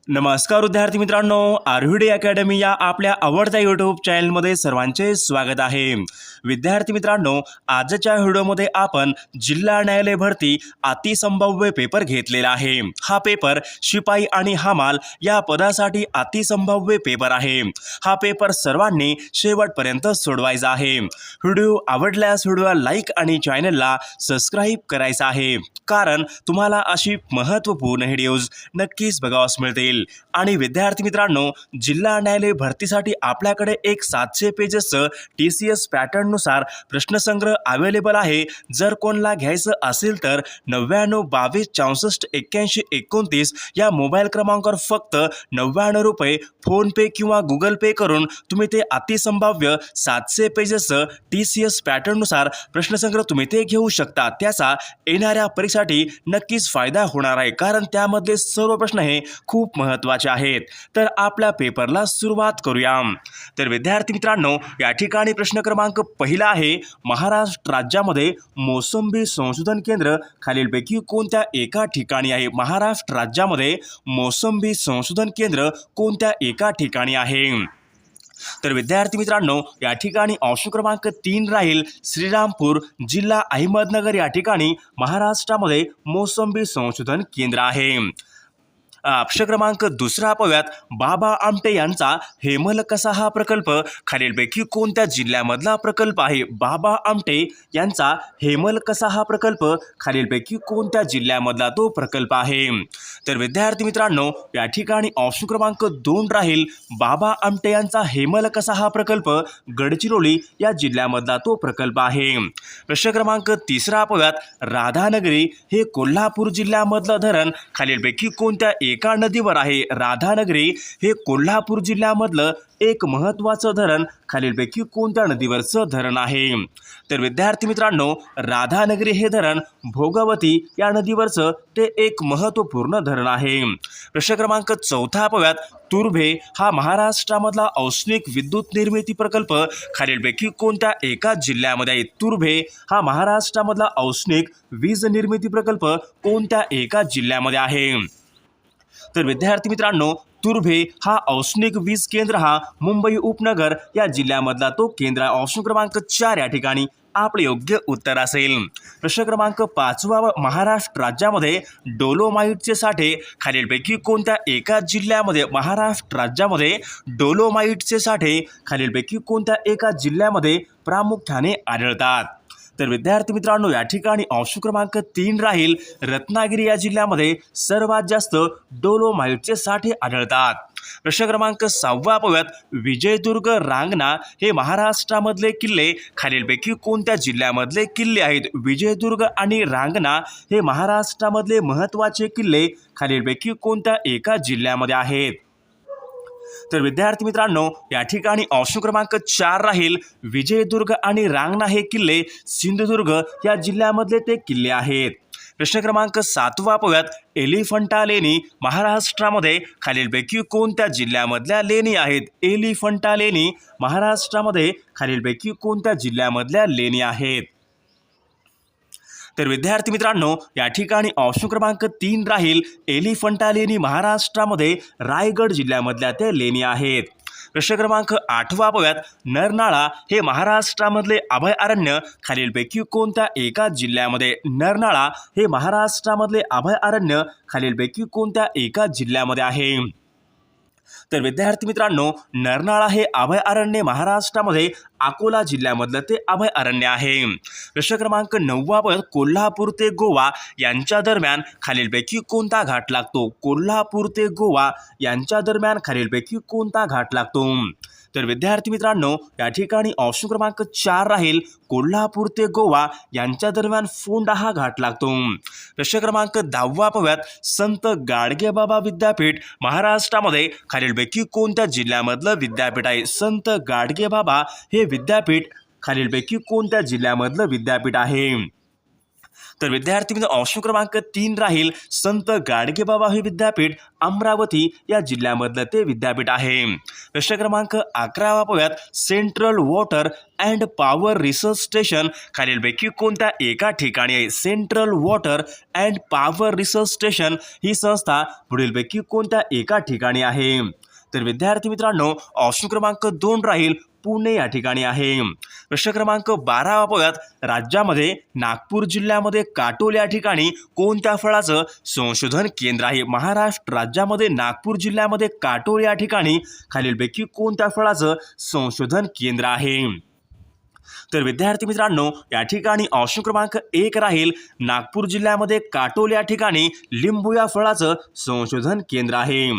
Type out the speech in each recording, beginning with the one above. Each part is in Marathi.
नमस्कार विद्यार्थी मित्रांनो, आर्व्हिडी अकॅडमी या आपल्या आवडत्या यूट्यूब चॅनलमध्ये सर्वांचे स्वागत आहे। विद्यार्थी मित्रांनो, आजच्या व्हिडिओमध्ये आपण जिल्हा न्यायालय भरती अतिसंभाव्य पेपर घेतलेला आहे। हा पेपर शिपाई आणि हमाल या पदासाठी अतिसंभाव्य पेपर आहे। हा पेपर सर्वांनी शेवटपर्यंत सोडवायचा आहे। व्हिडिओ आवडल्यास व्हिडिओला लाईक आणि चॅनलला सबस्क्राईब करायचं आहे, कारण तुम्हाला अशी महत्त्वपूर्ण व्हिडिओज नक्कीच बघावयास मिळतील। आणि विद्यार्थी मित्रांनो, जिल्हा न्यायालय भरतीसाठी आपल्याकडे एक 700 पेजेसचं TCS पॅटर्न नुसार प्रश्नसंग्रह अवेलेबल आहे। जर कोणाला घ्यायचं असेल तर 99 22 64 81 29 या मोबाईल क्रमांकावर फक्त 99 रुपये फोन पे किंवा गुगल पे करून तुम्ही ते अतिसंभाव्य 700 पेजेसचं TCS पॅटर्न नुसार प्रश्नसंग्रह तुम्ही ते घेऊ शकता। त्याचा येणाऱ्या परीक्षेसाठी नक्कीच फायदा होणार आहे, कारण त्यामधले सर्व प्रश्न हे खूप महत्त्वाचे आहेत। तर आपल्या पेपरला सुरुवात करूया। तर विद्यार्थी मित्रांनो, या ठिकाणी प्रश्न क्रमांक पहिला आहे, महाराष्ट्र राज्यामध्ये मोसंबी संशोधन केंद्र खालीलपैकी कोणत्या एका ठिकाणी आहे? महाराष्ट्र राज्यामध्ये मोसंबी संशोधन केंद्र कोणत्या एका ठिकाणी आहे? तर विद्यार्थी मित्रांनो, या ठिकाणी ऑप्शन क्रमांक 3 राहील, श्रीरामपूर, जिल्हा अहमदनगर या ठिकाणी महाराष्ट्रामध्ये मोसंबी संशोधन केंद्र आहे। ऑप्शन क्रमांक दुसरा पाहूयात, बाबा आमटे यांचा हेमलकसा हा प्रकल्प खालीलपैकी कोणत्या जिल्ह्यामधला प्रकल्प आहे? बाबा आमटे यांचा हेमलकसा हा प्रकल्प खालीलपैकी कोणत्या जिल्ह्यामधला तो प्रकल्प आहे? तर विद्यार्थी मित्रांनो, या ठिकाणी ऑप्शन क्रमांक 2 राहील, बाबा आमटे यांचा हेमलकसा हा प्रकल्प गडचिरोली या जिल्ह्यामधला तो प्रकल्प आहे। प्रश्न क्रमांक तिसरा पाहूयात, राधानगरी हे कोल्हापूर जिल्ह्यामधलं धरण खालीलपैकी कोणत्या एका नदीवर आहे? राधानगरी हे कोल्हापूर जिल्ह्यामधलं एक महत्त्वाचं धरण खालीलपैकी कोणत्या नदीवरचं धरण आहे? तर विद्यार्थी मित्रांनो, राधानगरी हे धरण भोगवती या नदीवरचं ते एक महत्त्वपूर्ण धरण आहे। प्रश्न क्रमांक चौथा पाहूयात, तुर्भे हा महाराष्ट्रामधला औष्णिक विद्युत निर्मिती प्रकल्प खालीलपैकी कोणत्या एका जिल्ह्यामध्ये आहे? तुर्भे हा महाराष्ट्रामधला औष्णिक वीज निर्मिती प्रकल्प कोणत्या एका जिल्ह्यामध्ये आहे? तर विद्यार्थी मित्रांनो, तुर्भे हा औष्णिक वीज केंद्र हा मुंबई उपनगर या जिल्ह्यामधला तो केंद्र आहे। ऑप्शन क्रमांक 4 या ठिकाणी आपले योग्य उत्तर असेल। प्रश्न क्रमांक 5, महाराष्ट्र राज्यामध्ये डोलोमाइटचे साठे खालीलपैकी कोणत्या एका जिल्ह्यामध्ये? महाराष्ट्र राज्यामध्ये डोलोमाइटचे साठे खालीलपैकी कोणत्या एका जिल्ह्यामध्ये प्रामुख्याने आढळतात? तर विद्यार्थी मित्रांनो, या ठिकाणी ऑप्शन क्रमांक 3 राहील, रत्नागिरी या जिल्ह्यामध्ये सर्वात जास्त डोलोमाइटचे साठे आढळतात। प्रश्न क्रमांक 6 पाहूयात, विजयदुर्ग, रांगणा हे महाराष्ट्रामधले किल्ले खालीलपैकी कोणत्या जिल्ह्यामधले किल्ले आहेत? विजयदुर्ग आणि रांगणा हे महाराष्ट्रामधले महत्त्वाचे किल्ले खालीलपैकी कोणत्या एका जिल्ह्यामध्ये आहेत? तर विद्यार्थी मित्रांनो, या ठिकाणी ऑप्शन क्रमांक 4 राहील, विजयदुर्ग आणि रांगणा हे किल्ले सिंधुदुर्ग या जिल्ह्यामधले ते किल्ले आहेत। प्रश्न क्रमांक 7 पाहूयात, एलिफंटा लेणी महाराष्ट्रामध्ये खालीलपैकी कोणत्या जिल्ह्यामधल्या लेणी आहेत? एलिफंटा लेणी महाराष्ट्रामध्ये खालीलपैकी कोणत्या जिल्ह्यामधल्या लेणी आहेत? तर विद्यार्थी मित्रांनो, या ठिकाणी ऑप्शन क्रमांक 3 राहील, एलिफंटा लेणी महाराष्ट्रामध्ये रायगड जिल्ह्यामधल्या त्या लेणी आहेत। प्रश्न क्रमांक 8 पाहूयात, नरनाळा हे महाराष्ट्रामधले अभयारण्य खालीलपैकी कोणत्या एका जिल्ह्यामध्ये? नरनाळा हे महाराष्ट्रामधले अभयारण्य खालीलपैकी कोणत्या एका जिल्ह्यामध्ये आहे? तर विद्यार्थी मित्रांनो, नरनाळा हे अभयारण्य महाराष्ट्रामध्ये अकोला जिल्ह्यामधलं ते अभयारण्य आहे। प्रश्न क्रमांक 9 पाहूयात, कोल्हापूर ते गोवा यांच्या दरम्यान खालीलपैकी कोणता घाट लागतो? कोल्हापूर ते गोवा यांच्या दरम्यान खालीलपैकी कोणता घाट लागतो? तर विद्यार्थी मित्रांनो, या ठिकाणी ऑप्शन क्रमांक 4 राहील, कोल्हापूर ते गोवा यांच्या दरम्यान फोंडा हा घाट लागतो। प्रश्न क्रमांक 10 पाहूयात, संत गाडगेबाबा विद्यापीठ महाराष्ट्रामध्ये खालीलपैकी कोणत्या जिल्ह्यामधलं विद्यापीठ आहे? संत गाडगेबाबा हे विद्यापीठ खालीलपैकी कोणत्या जिल्ह्यामधलं विद्यापीठ आहे? तर विद्यार्थी मित्र ऑप्शन क्रमांक 3 राहील संत गाडगेबाबा हे विद्यापीठ अमरावती या जिल्ह्यामधलं ते विद्यापीठ आहे. प्रश्न क्रमांक 11 पाहूयात. Central water and power research station खालीलपैकी कोणत्या एका ठिकाणी आहे? Central water and power research station ही संस्था पुढीलपैकी कोणत्या एका ठिकाणी आहे? तर विद्यार्थी मित्रांनो ऑप्शन क्रमांक 2 राहील पुणे या ठिकाणी आहे. प्रश्न क्रमांक 12 पाहूयात. राज्यामध्ये नागपूर जिल्ह्यामध्ये काटोल या ठिकाणी कोणत्या फळाचं संशोधन केंद्र आहे? महाराष्ट्र राज्यामध्ये नागपूर जिल्ह्यामध्ये काटोल या ठिकाणी खालीलपैकी कोणत्या फळाचं संशोधन केंद्र आहे? तर विद्यार्थी मित्रांनो या ठिकाणी ऑप्शन क्रमांक 1 राहील नागपूर जिल्ह्यामध्ये काटोल या ठिकाणी लिंबू या फळाचं संशोधन केंद्र आहे.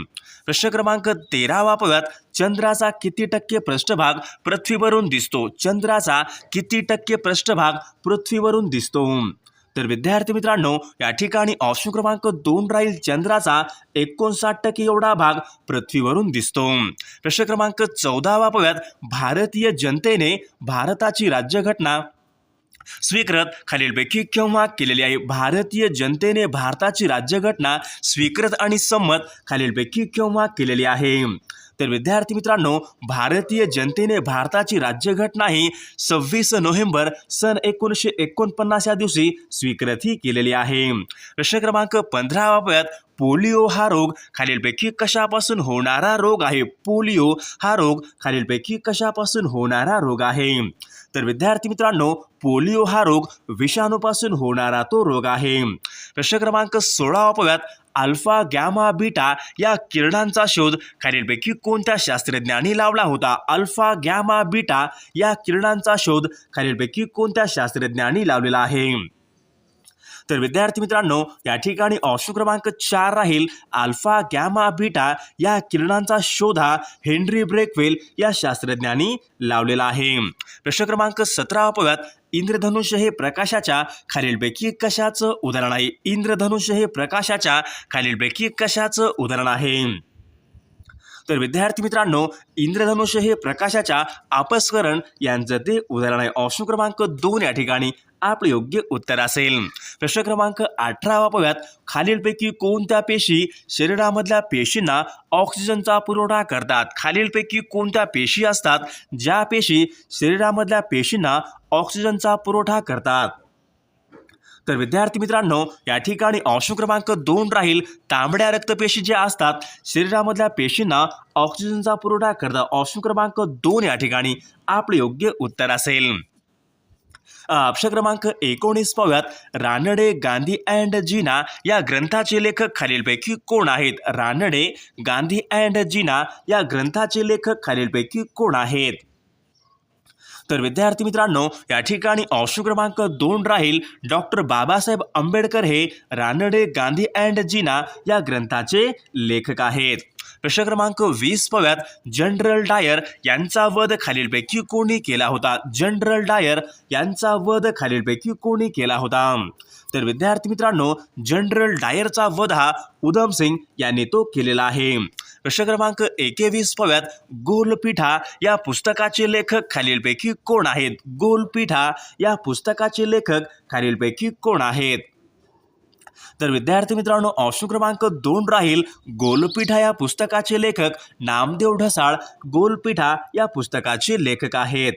प्रश्न क्रमांक 13 पाहूयात. चंद्राचा किती टक्के पृष्ठभाग पृथ्वीवरून दिसतो? चंद्राचा किती टक्के पृष्ठभाग पृथ्वीवरून दिसतो? तर विद्यार्थी मित्रांनो या ठिकाणी ऑप्शन क्रमांक 2 राहील चंद्राचा 59% एवढा भाग पृथ्वीवरून दिसतो. प्रश्न क्रमांक 14 पाहूयात. भारतीय जनतेने भारताची राज्यघटना स्वीकृत खालीलपैकी केव्हा केलेली आहे? भारतीय जनतेने भारताची राज्यघटना स्वीकृत आणि संमत खालीलपैकी केव्हा केलेली आहे? तर विद्यार्थी मित्रांनो भारतीय जनतेने भारताची राज्यघटना ही 26 नोव्हेंबर सन 1949 या दिवशी स्वीकृत ही केलेली आहे. प्रश्न क्रमांक 15 पाहूयात. पोलिओ हा रोग खालीलपैकी कशापासून होणारा रोग आहे? पोलिओ हा रोग खालीलपैकी कशापासून होणारा रोग आहे? तर विद्यार्थी मित्रांनो पोलिओ हा रोग विषाणूपासून होणारा तो रोग आहे. प्रश्न क्रमांक 16 पाहूयात. अल्फा गॅमा बीटा या किरणांचा शोध खालीलपैकी कोणत्या शास्त्रज्ञांनी लावला होता? अल्फा गॅमा बीटा या किरणांचा शोध खालीलपैकी कोणत्या शास्त्रज्ञांनी लावलेला आहे? तर विद्यार्थी मित्रांनो या ठिकाणी ऑप्शन क्रमांक 4 राहील अल्फा गॅमा बीटा या किरणांचा शोध हा हेनरी ब्रेकवेल या शास्त्रज्ञांनी लावलेला आहे. प्रश्न क्रमांक 17 पाहूयात. इंद्रधनुष्य हे प्रकाशाच्या खालीलपैकी कशाचं उदाहरण आहे? इंद्रधनुष्य हे प्रकाशाच्या खालीलपैकी कशाचं उदाहरण आहे? तर विद्यार्थी मित्रांनो इंद्रधनुष्य हे प्रकाशाच्या अपस्करण यांचं ते उदाहरण आहे. ऑप्शन क्रमांक 2 या ठिकाणी आपले योग्य उत्तर असेल. प्रश्न क्रमांक 18 पाहूयात. खालीलपैकी कोणत्या पेशी शरीरामधल्या पेशींना ऑक्सिजनचा पुरवठा करतात? खालीलपैकी कोणत्या पेशी असतात ज्या पेशी शरीरामधल्या पेशींना ऑक्सिजनचा पुरवठा करतात? तर विद्यार्थी मित्रांनो या ठिकाणी ऑप्शन क्रमांक 2 राहील तांबड्या रक्तपेशी ज्या असतात शरीरामधल्या पेशींना ऑक्सिजनचा पुरवठा करतात. ऑप्शन क्रमांक 2 या ठिकाणी आपले योग्य उत्तर असेल. ऑप्शन क्रमांक 19 पाहूयात. रानडे गांधी अँड जीना या ग्रंथाचे लेखक खालीलपैकी कोण आहेत? रानडे गांधी अँड जीना या ग्रंथाचे लेखक खालीलपैकी कोण आहेत? तर विद्यार्थी मित्रांनो या ठिकाणी ऑप्शन क्रमांक 2 राहील डॉक्टर बाबासाहेब आंबेडकर हे रानडे गांधी अँड जीना या ग्रंथाचे लेखक आहेत. प्रश्न क्रमांक 20 पाहूयात. जनरल डायर यांचा वध खालीलपैकी कोणी केला होता? जनरल डायर यांचा वध खालीलपैकी कोणी केला होता? तर विद्यार्थी मित्रांनो जनरल डायरचा वध हा उधम सिंग यांनी तो केलेला आहे. प्रश्न क्रमांक 21 पाहूयात. गोलपीठा या पुस्तकाचे लेखक खालीलपैकी कोण आहेत? गोलपीठा या पुस्तकाचे लेखक खालीलपैकी कोण आहेत? तर विद्यार्थी मित्रांनो ऑप्शन क्रमांक 2 राहील गोलपीठा या पुस्तकाचे लेखक नामदेव ढसाळ गोलपीठा या पुस्तकाचे लेखक आहेत.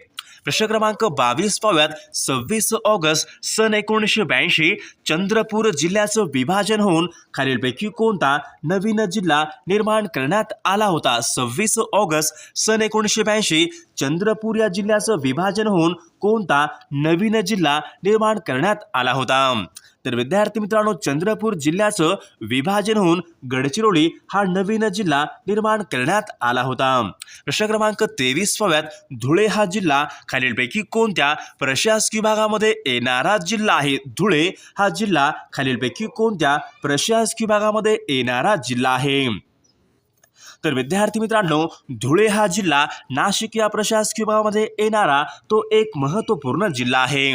प्रश्न क्रमांक 22 पाहूयात. 26 ऑगस्ट सन 1982 चंद्रपूर जिल्ह्याचं विभाजन होऊन खालीलपैकी कोणता नवीन जिल्हा निर्माण करण्यात आला होता? 26 ऑगस्ट सन 1982 चंद्रपूर या जिल्ह्याचं विभाजन होऊन कोणता नवीन जिल्हा निर्माण करण्यात आला होता? तर विद्यार्थी मित्रांनो चंद्रपूर जिल्ह्याचं विभाजन होऊन गडचिरोली हा नवीन जिल्हा निर्माण करण्यात आला होता. प्रश्न क्रमांक 23 पाहूयात. धुळे हा जिल्हा खालीलपैकी कोणत्या प्रशासकीय विभागामध्ये येणारा जिल्हा आहे? धुळे हा जिल्हा खालीलपैकी कोणत्या प्रशासकीय विभागामध्ये येणारा जिल्हा आहे? तर विद्यार्थी मित्रांनो, धुळे हा जिल्हा नाशिक या प्रशासकीय विभागामध्ये येणारा तो एक महत्त्वपूर्ण जिल्हा आहे.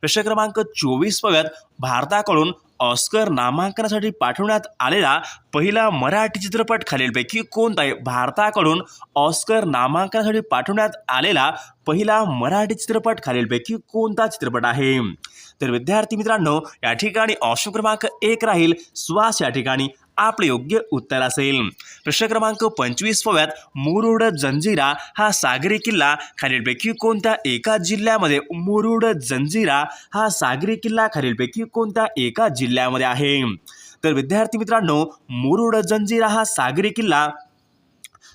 प्रश्न क्रमांक 24 बघत, भारताकडून ऑस्कर नामांकनासाठी पाठवण्यात आलेला पहिला मराठी चित्रपट खालीलपैकी कोणता आहे? भारताकडून ऑस्कर नामांकनासाठी पाठवण्यात आलेला पहिला मराठी चित्रपट खालीलपैकी कोणता चित्रपट आहे? तर विद्यार्थी मित्रांनो, या ठिकाणी ऑप्शन क्रमांक 1 राहील श्वास, या ठिकाणी आपले योग्य उत्तर असेल. प्रश्न क्रमांक 25 बघूयात, मुरुड जंजिरा हा सागरी किल्ला खालीलपैकी कोणत्या एका जिल्ह्यामध्ये? मुरुड जंजिरा हा सागरी किल्ला खालीलपैकी कोणत्या एका जिल्ह्यामध्ये आहे? तर विद्यार्थी मित्रांनो, मुरुड जंजिरा हा सागरी किल्ला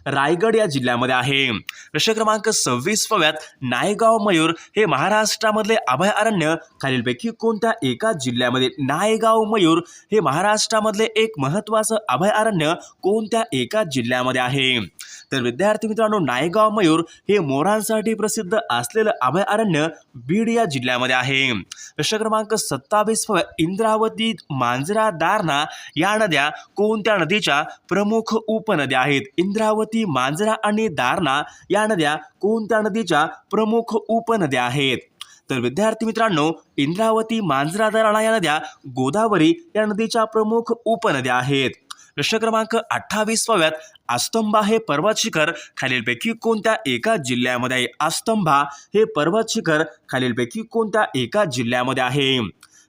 रायगड या जिल्ह्यामध्ये आहे. प्रश्न क्रमांक 26 बघूयात, नायगाव मयूर हे महाराष्ट्रामधले अभयारण्य खालीलपैकी कोणत्या एका जिल्ह्यामध्ये? नायगाव मयूर हे महाराष्ट्रामधले एक महत्त्वाचं अभयारण्य कोणत्या एका जिल्ह्यामध्ये आहे? तर विद्यार्थी मित्रांनो, नायगाव मयूर हे मोरांसाठी प्रसिद्ध असलेलं अभयारण्य बीड या जिल्ह्यामध्ये आहे. प्रश्न क्रमांक 27 बघा, इंद्रावती, मांजरा, दारणा या नद्या कोणत्या नदीच्या प्रमुख उपनद्या आहेत? इंद्रावती, मांजरा आणि दारणा या नद्या कोणत्या नदीच्या प्रमुख उपनद्या आहेत? तर विद्यार्थी मित्रांनो, इंद्रावती, मांजरा, दारणा या नद्या गोदावरी या नदीच्या प्रमुख उपनद्या आहेत. प्रश्न क्रमांक 28 बघूयात, आस्तंबा हे पर्वत शिखर खालीलपैकी कोणत्या एका जिल्ह्यामध्ये आहे? आस्तंबा हे पर्वत शिखर खालीलपैकी कोणत्या एका जिल्ह्यामध्ये आहे?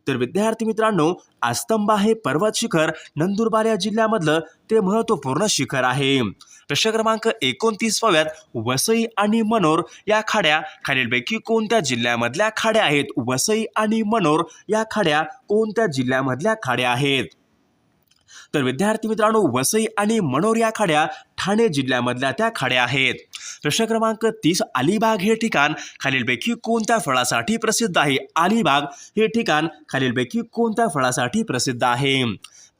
तर विद्यार्थी मित्रांनो, आस्तंबा हे पर्वत शिखर नंदुरबार या जिल्ह्यामधलं ते महत्त्वपूर्ण शिखर आहे. प्रश्न क्रमांक 29 बघूयात, वसई आणि मनोर या खाड्या खालीलपैकी कोणत्या जिल्ह्यामधल्या खाड्या आहेत? वसई आणि मनोर या खाड्या कोणत्या जिल्ह्यामधल्या खाड्या आहेत? तर विद्यार्थी मित्रांनो, वसई आणि मनोर या खाड्या ठाणे जिल्ह्यामधल्या त्या खाड्या आहेत. प्रश्न क्रमांक 30, अलिबाग हे ठिकाण खालीलपैकी कोणत्या फळासाठी प्रसिद्ध आहे? अलिबाग हे ठिकाण खालीलपैकी कोणत्या फळासाठी प्रसिद्ध आहे?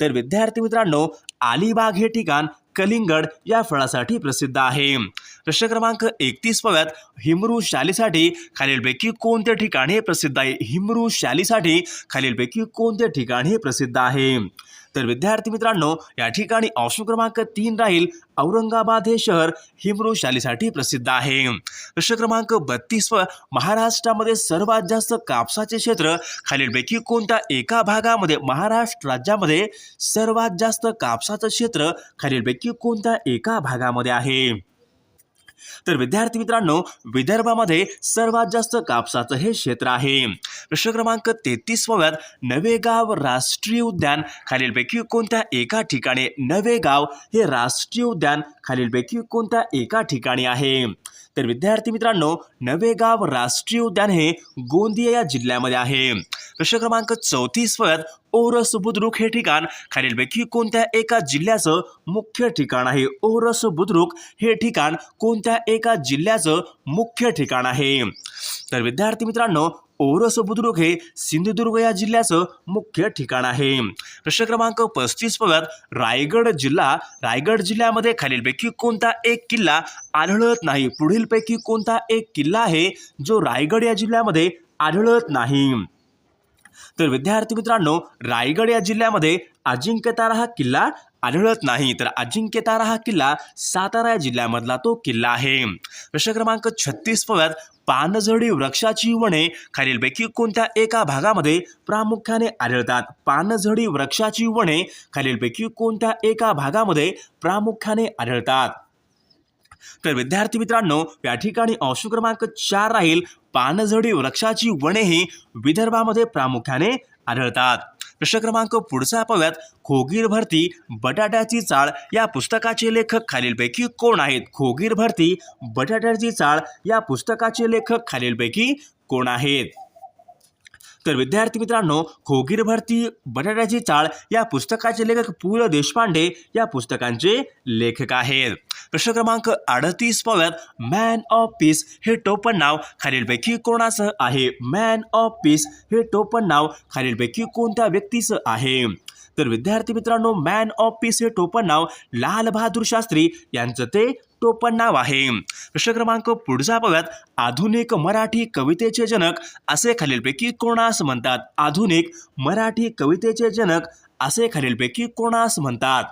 तर विद्यार्थी मित्रांनो, अलिबाग हे ठिकाण कलिंगड या फळासाठी प्रसिद्ध आहे. प्रश्न क्रमांक 31 बघूयात, हिमरू शालीसाठी खालीलपैकी कोणते ठिकाण हे प्रसिद्ध आहे? हिमरू शालीसाठी खालीलपैकी कोणते ठिकाण हे प्रसिद्ध आहे? तर विद्यार्थी मित्रांनो, या ठिकाणी ऑप्शन क्रमांक 3 राहील औरंगाबाद हे शहर हिमरू शालीसाठी प्रसिद्ध आहे. प्रश्न क्रमांक 32, महाराष्ट्रामध्ये सर्वात जास्त कापसाचे क्षेत्र खालीलपैकी कोणत्या एका भागामध्ये? महाराष्ट्र राज्यामध्ये सर्वात जास्त कापसाचं क्षेत्र खालीलपैकी कोणत्या एका भागामध्ये आहे? तर विद्यार्थी मित्रांनो, विदर्भामध्ये सर्वात जास्त कापसाचं हे क्षेत्र आहे. प्रश्न क्रमांक 33 बघूयात, नवेगाव राष्ट्रीय उद्यान खालीलपैकी कोणत्या एका ठिकाणी? नवेगाव हे राष्ट्रीय उद्यान खालीलपैकी कोणत्या एका ठिकाणी आहे? तर विद्यार्थी मित्रांनो, नवेगाव राष्ट्रीय उद्यान हे गोंदिया या जिल्ह्यामध्ये आहे. प्रश्न क्रमांक 34 बघूयात, ओरस बुद्रुक हे ठिकाण खालीलपैकी कोणत्या एका जिल्ह्याचं मुख्य ठिकाण आहे? ओरस बुद्रुक हे ठिकाण कोणत्या एका जिल्ह्याचं मुख्य ठिकाण आहे? तर विद्यार्थी मित्रांनो, ओरस बुद्रुक हे सिंधुदुर्ग या जिल्ह्याचं मुख्य ठिकाण आहे. प्रश्न क्रमांक 35 बघूयात, रायगड जिल्ह्यामध्ये खालीलपैकी कोणता एक किल्ला आढळत नाही? पुढीलपैकी कोणता एक किल्ला आहे जो रायगड या जिल्ह्यामध्ये आढळत नाही? तर विद्यार्थी मित्रांनो, रायगड या जिल्ह्यामध्ये अजिंक्यतारा हा किल्ला आढळत नाही. तर अजिंक्यतारा हा किल्ला सातारा या जिल्ह्यामधला तो किल्ला आहे. प्रश्न क्रमांक 36 बघूयात, पानझडी वृक्षाची वने खालीलपैकी कोणत्या एका भागामध्ये प्रामुख्याने आढळतात? पानझडी वृक्षाची वने खालीलपैकी कोणत्या एका भागामध्ये प्रामुख्याने आढळतात? तर विद्यार्थी मित्रांनो, या ठिकाणी ऑप्शन क्रमांक 4 राहील पानझडी वृक्षाची वने ही विदर्भामध्ये प्रामुख्याने आढळतात. प्रश्न क्रमांक पुढचा पाहूयात, खोगीर भरती बटाट्याची चाळ या पुस्तकाचे लेखक खालीलपैकी कोण आहेत? खोगीर भरती बटाट्याची चाळ या पुस्तकाचे लेखक खालीलपैकी कोण आहेत? तर विद्यार्थी मित्रांनो, खोगीर भरती बटाट्याची चाळ या पुस्तकाचे लेखक पु ल देशपांडे या पुस्तकांचे लेखक आहेत. प्रश्न क्रमांक 38 पाहूयात, मॅन ऑफ पीस हे टोपण नाव खालीलपैकी कोणाचं आहे? मॅन ऑफ पीस हे टोपण नाव खालीलपैकी कोणत्या व्यक्तीचं आहे? तर विद्यार्थी मित्रांनो, मॅन ऑफ पीस हे टोपण नाव लाल बहादूर शास्त्री यांचं ते टोपण नाव आहे. प्रश्न क्रमांक पुढचा पाहूयात, आधुनिक मराठी कवितेचे जनक असे खालीलपैकी कोणास म्हणतात? आधुनिक मराठी कवितेचे जनक असे खालीलपैकी कोणास म्हणतात?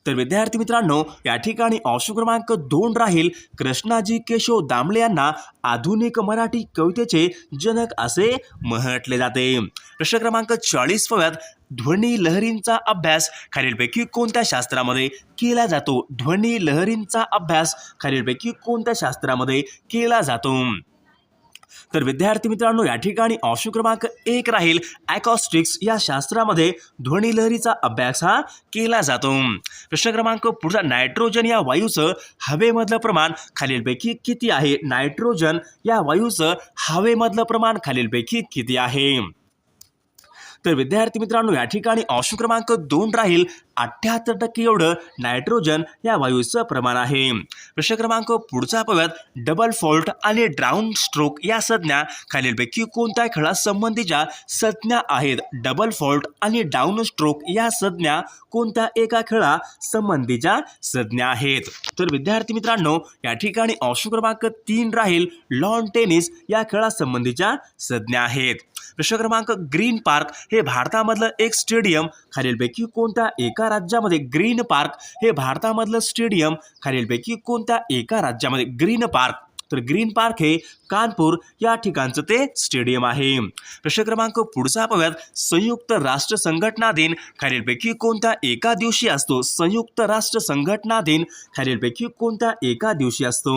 तर विद्यार्थी मित्रांनो, या ठिकाणी ऑप्शन क्रमांक 2 राहील कृष्णाजी केशव दामले यांना आधुनिक मराठी कवितेचे जनक असे म्हटले जाते. प्रश्न क्रमांक 40 पाहूयात. ध्वनी लहरींचा अभ्यास खालीलपैकी कोणत्या शास्त्रामध्ये केला जातो? ध्वनी लहरींचा अभ्यास खालीलपैकी कोणत्या शास्त्रामध्ये केला जातो? तर विद्यार्थी मित्रांनो, या ठिकाणी ऑप्शन क्रमांक 1 राहील ॲकॉस्टिक्स या शास्त्रामध्ये ध्वनी लहरीचा अभ्यास हा केला जातो. प्रश्न क्रमांक पुढचा. नायट्रोजन या वायूचं हवेमधलं प्रमाण खालीलपैकी किती आहे? नायट्रोजन या वायूचं हवेमधलं प्रमाण खालीलपैकी किती आहे? तर विद्यार्थी मित्रांनो, या ठिकाणी ऑप्शन क्रमांक 2 राहील 78% एवढं नायट्रोजन या वायूचं प्रमाण आहे. प्रश्न क्रमांक पुढचा पाहूयात. डबल फॉल्ट आणि ड्राउन स्ट्रोक या संज्ञा खालीलपैकी कोणत्या खेळासंबंधीच्या संज्ञा आहेत? डबल फॉल्ट आणि डाऊन स्ट्रोक या संज्ञा कोणत्या एका खेळासंबंधीच्या संज्ञा आहेत? तर विद्यार्थी मित्रांनो, या ठिकाणी ऑप्शन क्रमांक 3 राहील लॉन टेनिस या खेळासंबंधीच्या संज्ञा आहेत. प्रश्न क्रमांक. ग्रीन पार्क हे भारतामधलं एक स्टेडियम खालीलपैकी कोणत्या एका राज्यामध्ये? ग्रीन पार्क हे भारतामधलं स्टेडियम खालीलपैकी कोणत्या एका राज्यामध्ये? Green park. तर ग्रीन पार्क हे कानपूर या ठिकाणचं ते स्टेडियम आहे. प्रश्न क्रमांक पुढचा पाहूयात. संयुक्त राष्ट्र संघटना दिन खालीलपैकी कोणत्या एका दिवशी असतो? संयुक्त राष्ट्र संघटना दिन खालीलपैकी कोणत्या एका दिवशी असतो?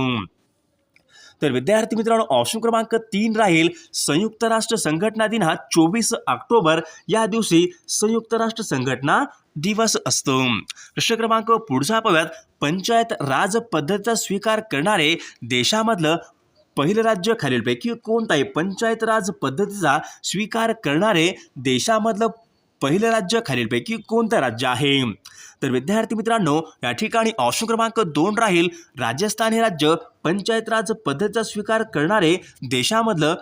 तर विद्यार्थी मित्रांनो, ऑप्शन क्रमांक 3 राहील संयुक्त राष्ट्र संघटना दिन हा 24 ऑक्टोबर या दिवशी संयुक्त राष्ट्र संघटना दिवस असतो. प्रश्न क्रमांक पुढचा पाहूयात. पंचायत राज पद्धतीचा स्वीकार करणारे देशामधलं पहिलं राज्य खालीलपैकी कोणतं आहे? पंचायत राज पद्धतीचा स्वीकार करणारे देशामधलं पहिलं राज्य खालीलपैकी कोणतं राज्य आहे? तर विद्यार्थी मित्रांनो, या ठिकाणी ऑप्शन क्रमांक 2 राहील राजस्थान हे राज्य पंचायत राज पद्धतीचा स्वीकार करणारे देशामधलं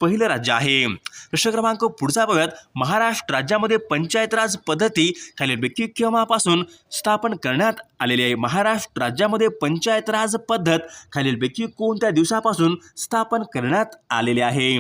पहिलं राज्य आहे. प्रश्न क्रमांक पुढचा पाहूयात. महाराष्ट्र राज्यामध्ये पंचायत राज पद्धती खालीलपैकी केव्हापासून स्थापन करण्यात आलेली आहे? महाराष्ट्र राज्यामध्ये पंचायत राज पद्धत खालीलपैकी कोणत्या दिवसापासून स्थापन करण्यात आलेली आहे?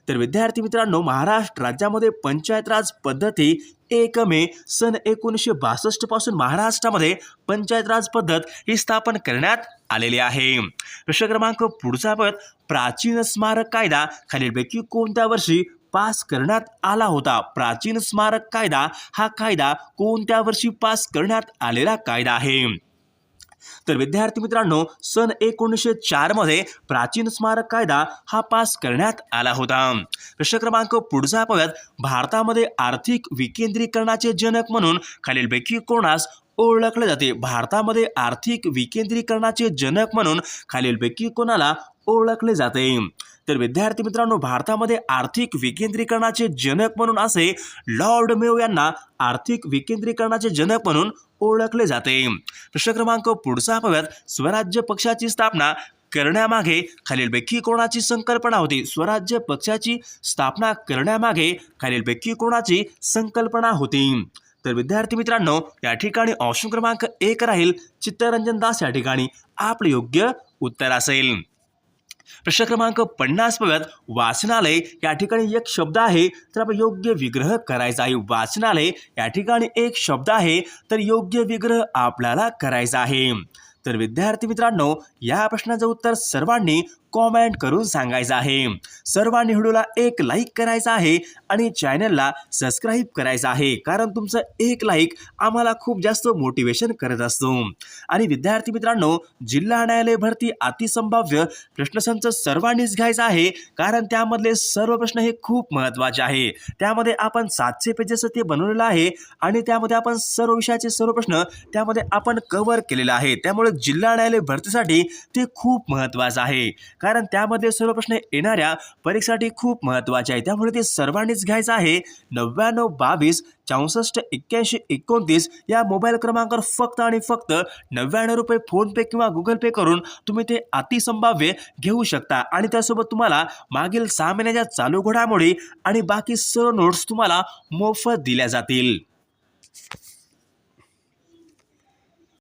तर विद्यार्थी मित्रांनो, महाराष्ट्र राज्यामध्ये पंचायत राज पद्धती 1 मे सन 1962 पासून महाराष्ट्रामध्ये पंचायत राज पद्धत ही स्थापन करण्यात आलेली आहे. प्रश्न क्रमांक पुढचा पाहूयात. प्राचीन स्मारक कायदा खालीलपैकी कोणत्या वर्षी पास करण्यात आला होता? प्राचीन स्मारक कायदा हा कायदा कोणत्या वर्षी पास करण्यात आलेला कायदा आहे? तर विद्यार्थी मित्रांनो, सन 1904 मध्ये प्राचीन स्मारक कायदा हा पास करण्यात आला होता. प्रश्न क्रमांक पुढचा पाहूयात. भारतामध्ये आर्थिक विकेंद्रीकरणाचे जनक म्हणून खालीलपैकी कोणास ओळखले जाते? भारतामध्ये आर्थिक विकेंद्रीकरणाचे जनक म्हणून खालीलपैकी कोणाला ओळखले जाते? तर विद्यार्थी मित्रांनो, भारतामध्ये आर्थिक विकेंद्रीकरणाचे जनक म्हणून असे लॉर्ड मेयो यांना आर्थिक विकेंद्रीकरणाचे जनक म्हणून ओळखले जाते. प्रश्न क्रमांक पुढचा पाहूयात. स्वराज्य पक्षाची स्थापना करण्यामागे खालीलपैकी कोणाची संकल्पना होती? स्वराज्य पक्षाची स्थापना करण्यामागे खालीलपैकी कोणाची संकल्पना होती? तर विद्यार्थी मित्रांनो, या ठिकाणी ऑप्शन क्रमांक 1 राहील चित्तरंजन दास या ठिकाणी आपले योग्य उत्तर असेल. प्रश्न क्रमांक 50 पाहूयात. वाचनालय या ठिकाणी एक शब्द आहे, तर आपण योग्य विग्रह करायचा आहे. वाचनालय या ठिकाणी एक शब्द आहे, तर योग्य विग्रह आपल्याला करायचा आहे. तर विद्यार्थी मित्रांनो, या प्रश्नाचं उत्तर सर्वांनी कॉमेंट करून सांगायचं आहे. सर्वांनी व्हिडिओला एक लाईक करायचा आहे आणि चॅनलला सबस्क्राईब करायचं आहे, कारण तुमचं एक लाईक आम्हाला खूप जास्त मोटिवेशन करत असतो. आणि विद्यार्थी मित्रांनो, जिल्हा न्यायालय भरती अतिसंभाव्य प्रश्नसंच सर्वांनीच घ्यायचा आहे, कारण त्यामधले सर्व प्रश्न हे खूप महत्त्वाचे आहे. त्यामध्ये आपण 700 पेजेस ते बनवलेलं आहे आणि त्यामध्ये आपण सर्व विषयाचे सर्व प्रश्न त्यामध्ये आपण कव्हर केलेले आहे. त्यामुळे जिल्हा न्यायालय भरतीसाठी ते खूप महत्त्वाचं आहे, कारण त्यामध्ये सर्व प्रश्न येणाऱ्या परीक्षेसाठी खूप महत्त्वाचे आहे. त्यामुळे ते सर्वांनीच घ्यायचं आहे. 99 22 64 81 29 या मोबाईल क्रमांकावर फक्त आणि फक्त 99 रुपये फोनपे किंवा गुगल पे करून तुम्ही ते अतिसंभाव्य घेऊ शकता. आणि त्यासोबत तुम्हाला मागील 6 महिन्याच्या चालू घडामोडी आणि बाकी सर्व नोट्स तुम्हाला मोफत दिल्या जातील.